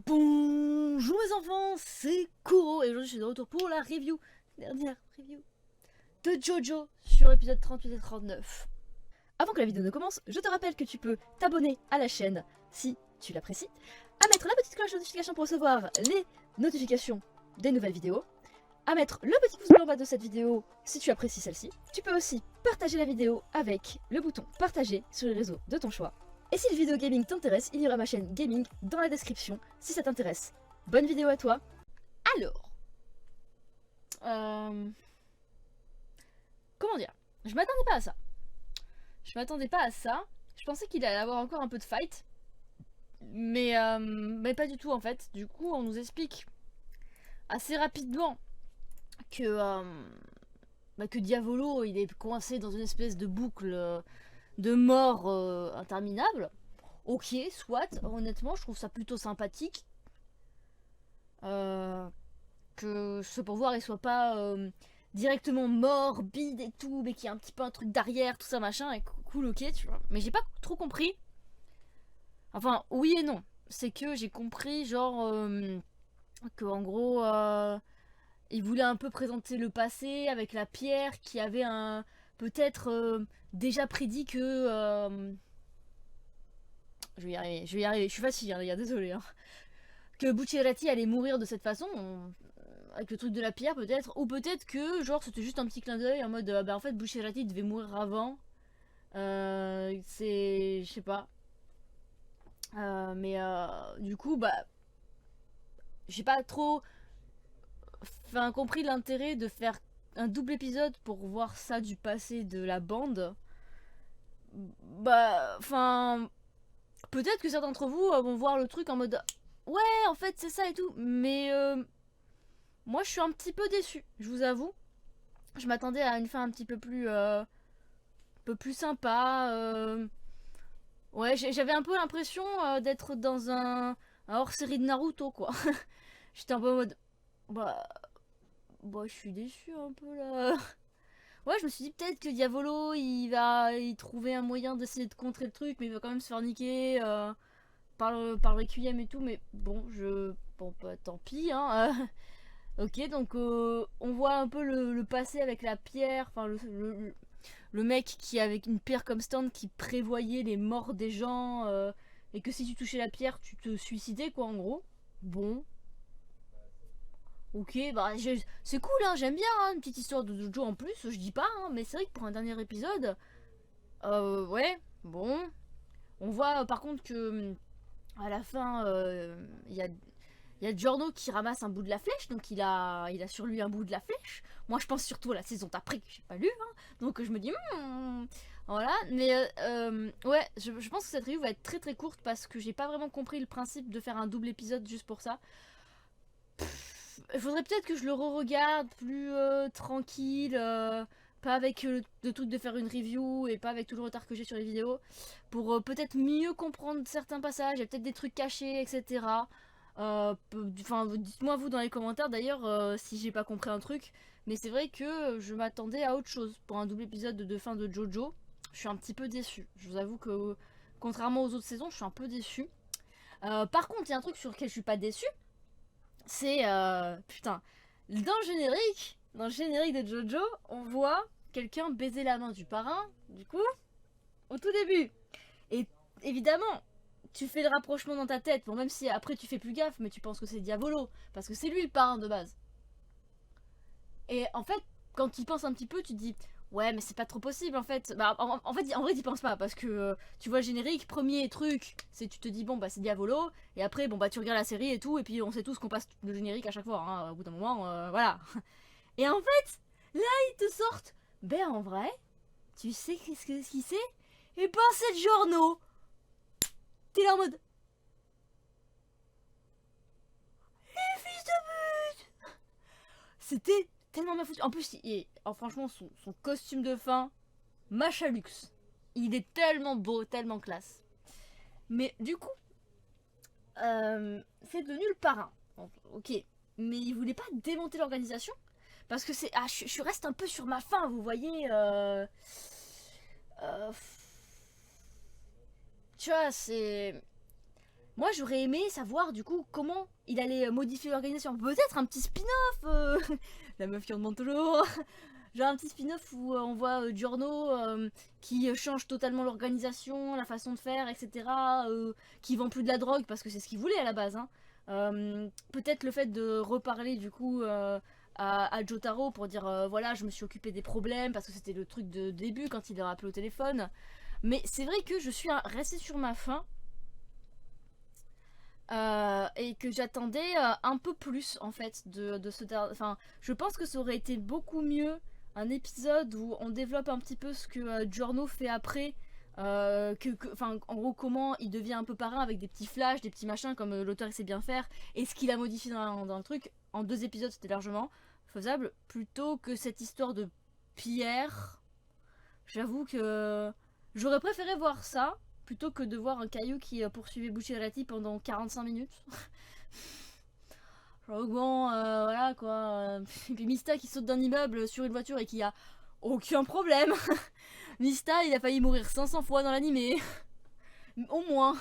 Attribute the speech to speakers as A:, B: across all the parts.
A: Bonjour mes enfants, c'est Kuro et aujourd'hui je suis de retour pour la dernière review de Jojo sur épisode 38 et 39. Avant que la vidéo ne commence, je te rappelle que tu peux t'abonner à la chaîne si tu l'apprécies, à mettre la petite cloche de notification pour recevoir les notifications des nouvelles vidéos, à mettre le petit pouce bleu en bas de cette vidéo si tu apprécies celle-ci. Tu peux aussi partager la vidéo avec le bouton partager sur les réseaux de ton choix. Et si le vidéo gaming t'intéresse, il y aura ma chaîne gaming dans la description si ça t'intéresse. Bonne vidéo à toi. Alors, comment dire, je m'attendais pas à ça. Je pensais qu'il allait avoir encore un peu de fight, mais pas du tout en fait. Du coup, on nous explique assez rapidement que Diavolo il est coincé dans une espèce de boucle de mort interminable. Ok, soit, honnêtement, je trouve ça plutôt sympathique. Que ce pouvoir il soit pas directement morbide et tout, mais qu'il y a un petit peu un truc derrière, tout ça machin, et cool, ok, tu vois. Mais j'ai pas trop compris. Enfin, oui et non. C'est que j'ai compris, genre, que en gros, il voulait un peu présenter le passé avec la pierre qui avait un. Peut-être déjà prédit que. je vais y arriver, je suis facile, hein, les gars, désolé. Hein. Que Bucciarati allait mourir de cette façon, avec le truc de la pierre peut-être, ou peut-être que genre c'était juste un petit clin d'œil en mode bah en fait Bucciarati devait mourir avant. C'est. Je sais pas. Du coup, bah. J'ai pas trop compris l'intérêt de faire un double épisode pour voir ça du passé de la bande. Bah. Enfin. Peut-être que certains d'entre vous vont voir le truc en mode ouais, en fait, c'est ça et tout. Mais moi, je suis un petit peu déçue, je vous avoue. Je m'attendais à une fin un petit peu plus sympa. Ouais, j'avais un peu l'impression d'être dans un hors-série de Naruto, quoi. J'étais un peu en mode bah, je suis déçue un peu là. Ouais, je me suis dit peut-être que Diavolo il va y trouver un moyen d'essayer de contrer le truc, mais il va quand même se faire niquer par le Requiem et tout. Mais bon, bon, bah, tant pis, hein. Ok, donc on voit un peu le passé avec la pierre, enfin le mec qui avec une pierre comme stand qui prévoyait les morts des gens et que si tu touchais la pierre tu te suicidais quoi en gros. Bon, ok, bah c'est cool, hein, j'aime bien hein, une petite histoire de Jojo en plus, je dis pas, hein, mais c'est vrai que pour un dernier épisode, ouais, bon, on voit par contre que à la fin il y a Giorno qui ramasse un bout de la flèche, donc il a sur lui un bout de la flèche. Moi, je pense surtout à la saison d'après que j'ai pas lu, hein, donc je me dis, voilà. Mais ouais, je pense que cette review va être très très courte parce que j'ai pas vraiment compris le principe de faire un double épisode juste pour ça. Il faudrait peut-être que je le re-regarde plus tranquille, pas avec le truc de faire une review et pas avec tout le retard que j'ai sur les vidéos, pour peut-être mieux comprendre certains passages, il y a peut-être des trucs cachés, etc. Enfin, dites-moi vous dans les commentaires d'ailleurs si j'ai pas compris un truc, mais c'est vrai que je m'attendais à autre chose pour un double épisode de fin de Jojo. Je suis un petit peu déçue. Je vous avoue que contrairement aux autres saisons, je suis un peu déçue. Par contre, il y a un truc sur lequel je suis pas déçue, c'est putain, dans le générique de Jojo, on voit quelqu'un baiser la main du parrain, du coup, au tout début. Et évidemment, tu fais le rapprochement dans ta tête, bon même si après tu fais plus gaffe, mais tu penses que c'est Diavolo, parce que c'est lui le parrain de base. Et en fait, quand tu y penses un petit peu, tu te dis ouais mais c'est pas trop possible en fait. Bah en vrai t'y penses pas parce que tu vois le générique, premier truc, c'est tu te dis bon bah c'est Diavolo, et après bon bah tu regardes la série et tout, et puis on sait tous qu'on passe le générique à chaque fois, hein, au bout d'un moment, voilà. Et en fait, là ils te sortent, ben en vrai, tu sais ce qu'il c'est. Et ben c'est le Giorno. T'es là en mode fils de pute. C'était tellement ma foutu. En plus, franchement, son costume de fin, Machalux. Il est tellement beau, tellement classe. Mais du coup, c'est devenu le parrain. Ok. Mais il voulait pas démonter l'organisation. Parce que c'est. Ah, je reste un peu sur ma faim, vous voyez. Euh, tu vois, c'est. moi j'aurais aimé savoir du coup comment il allait modifier l'organisation. Peut-être un petit spin-off, la meuf qui en demande toujours. Genre un petit spin-off où on voit Giorno qui change totalement l'organisation, la façon de faire, etc. Qui vend plus de la drogue parce que c'est ce qu'il voulait à la base. Hein. Peut-être le fait de reparler du coup à Jotaro pour dire voilà, je me suis occupé des problèmes parce que c'était le truc de début quand il l'a appelé au téléphone. Mais c'est vrai que je suis restée sur ma faim. Et que j'attendais un peu plus en fait de ce dernier. Enfin, je pense que ça aurait été beaucoup mieux un épisode où on développe un petit peu ce que Giorno fait après. Enfin, en gros, comment il devient un peu parrain avec des petits flashs, des petits machins comme l'auteur sait bien faire, et ce qu'il a modifié dans le truc. En 2 épisodes, c'était largement faisable, plutôt que cette histoire de Pierre. J'avoue que j'aurais préféré voir ça plutôt que de voir un caillou qui poursuivait Bucciarati pendant 45 minutes. Genre bon, voilà quoi. Et puis Mista qui saute d'un immeuble sur une voiture et qui a aucun problème. Mista, il a failli mourir 500 fois dans l'animé. Au moins.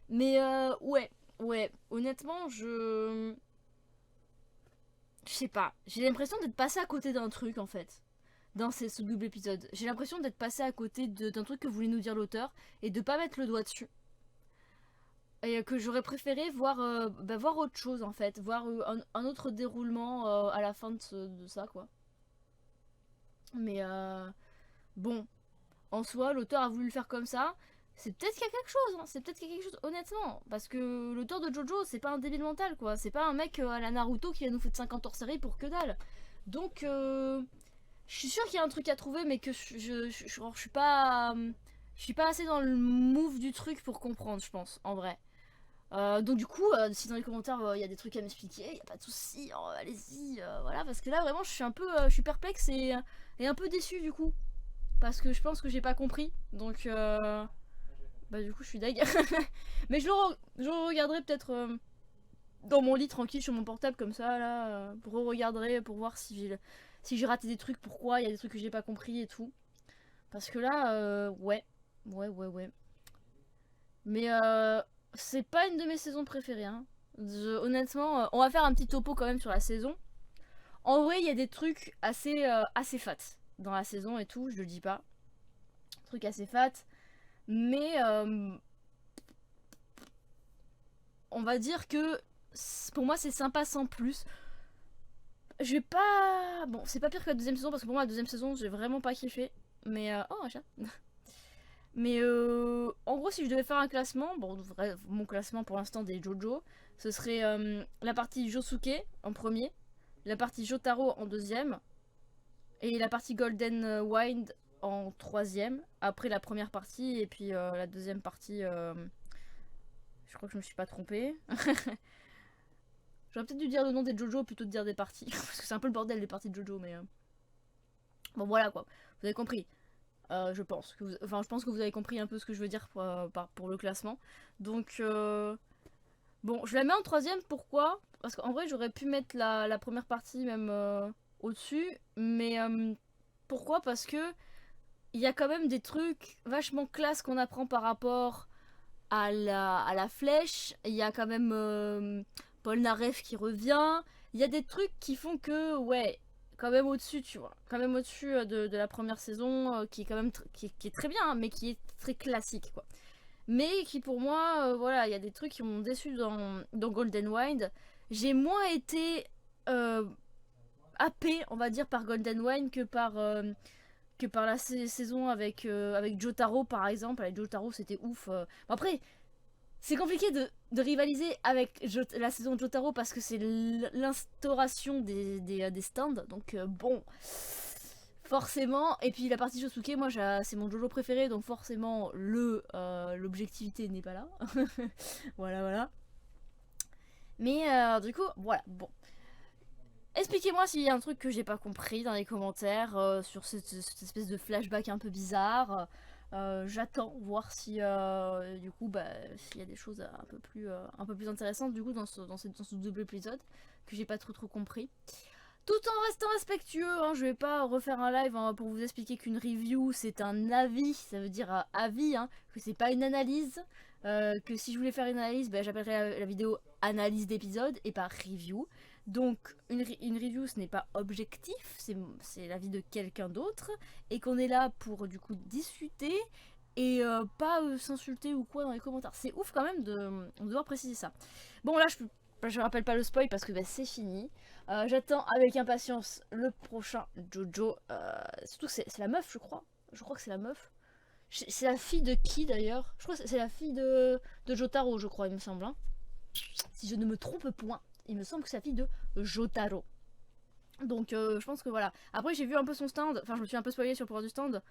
A: Mais ouais. Honnêtement, je sais pas. J'ai l'impression d'être passé à côté d'un truc en fait. Dans ce double épisode. J'ai l'impression d'être passé à côté d'un truc que voulait nous dire l'auteur et de pas mettre le doigt dessus. Et que j'aurais préféré voir, voir autre chose en fait, voir un autre déroulement à la fin de ça quoi. Mais bon, en soi, l'auteur a voulu le faire comme ça. C'est peut-être qu'il y a quelque chose, hein. C'est peut-être qu'il y a quelque chose, honnêtement. Parce que l'auteur de Jojo, c'est pas un débile mental quoi. C'est pas un mec à la Naruto qui va nous foutre 50 hors série pour que dalle. Donc, je suis sûre qu'il y a un truc à trouver, mais que je suis pas. Je suis pas assez dans le move du truc pour comprendre, je pense, en vrai. Donc du coup, si dans les commentaires il y a des trucs à m'expliquer, il n'y a pas de souci, hein, allez-y, voilà, parce que là vraiment je suis un peu, je suis perplexe et un peu déçue du coup, parce que je pense que j'ai pas compris, donc bah du coup je suis deg. Mais je le regarderai peut-être dans mon lit tranquille sur mon portable comme ça là, pour regarderai pour voir si j'ai raté des trucs, pourquoi il y a des trucs que j'ai pas compris et tout, parce que là ouais. Mais c'est pas une de mes saisons préférées. Hein. Honnêtement, on va faire un petit topo quand même sur la saison. En vrai, il y a des trucs assez fat dans la saison et tout, je le dis pas. Trucs assez fat. Mais on va dire que pour moi c'est sympa sans plus. Je vais pas. Bon, c'est pas pire que la deuxième saison parce que pour moi la deuxième saison j'ai vraiment pas kiffé. Mais oh, un chat. Mais en gros, si je devais faire un classement, bon, mon classement pour l'instant des JoJo, ce serait la partie Josuke en premier, la partie Jotaro en deuxième, et la partie Golden Wind en troisième, après la première partie, et puis la deuxième partie, je crois que je me suis pas trompée. J'aurais peut-être dû dire le nom des JoJo plutôt que de dire des parties, parce que c'est un peu le bordel des parties de JoJo, mais bon voilà quoi, vous avez compris. Je pense que vous avez compris un peu ce que je veux dire pour le classement. Donc, bon, je la mets en troisième. Pourquoi? Parce qu'en vrai, j'aurais pu mettre la première partie même au-dessus. Mais pourquoi? Parce que il y a quand même des trucs vachement classe qu'on apprend par rapport à la flèche. Il y a quand même Paul Naref qui revient. Il y a des trucs qui font que, ouais, quand même au-dessus, tu vois. Quand même au-dessus de la première saison, qui est quand même qui est très bien, hein, mais qui est très classique, quoi. Mais qui pour moi, voilà, il y a des trucs qui m'ont déçu dans Golden Wind. J'ai moins été happée, on va dire, par Golden Wind que par la saison avec Jotaro, par exemple. Avec Jotaro, c'était ouf. Après, c'est compliqué de rivaliser avec la saison de Jotaro parce que c'est l'instauration des stands. Donc bon, forcément. Et puis la partie Josuke, moi c'est mon JoJo préféré. Donc forcément l'objectivité n'est pas là. Voilà. Mais du coup, voilà, bon. Expliquez-moi s'il y a un truc que j'ai pas compris dans les commentaires sur cette espèce de flashback un peu bizarre. J'attends voir si du coup s'il y a des choses un peu plus intéressantes du coup dans ce double épisode que j'ai pas trop compris, tout en restant respectueux, hein. Je vais pas refaire un live pour vous expliquer qu'une review c'est un avis, ça veut dire avis, hein, que c'est pas une analyse, Que si je voulais faire une analyse, ben, j'appellerais la vidéo analyse d'épisode et pas review. Donc une review ce n'est pas objectif, c'est l'avis de quelqu'un d'autre et qu'on est là pour du coup discuter et pas s'insulter ou quoi dans les commentaires. C'est ouf quand même de devoir préciser ça. Bon là je rappelle pas le spoil parce que bah, c'est fini. J'attends avec impatience le prochain Jojo. Surtout c'est la meuf je crois. Je crois que c'est la meuf. C'est la fille de qui d'ailleurs? Je crois que c'est la fille de Jotaro je crois il me semble. Hein. Si je ne me trompe point. Il me semble que c'est la fille de Jotaro. Donc je pense que voilà. Après j'ai vu un peu son stand. Enfin je me suis un peu spoilé sur le pouvoir du stand.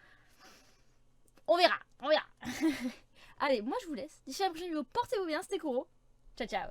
A: On verra, on verra. Allez, moi je vous laisse. D'ici la prochaine vidéo, portez-vous bien, c'était Kuro. Ciao ciao.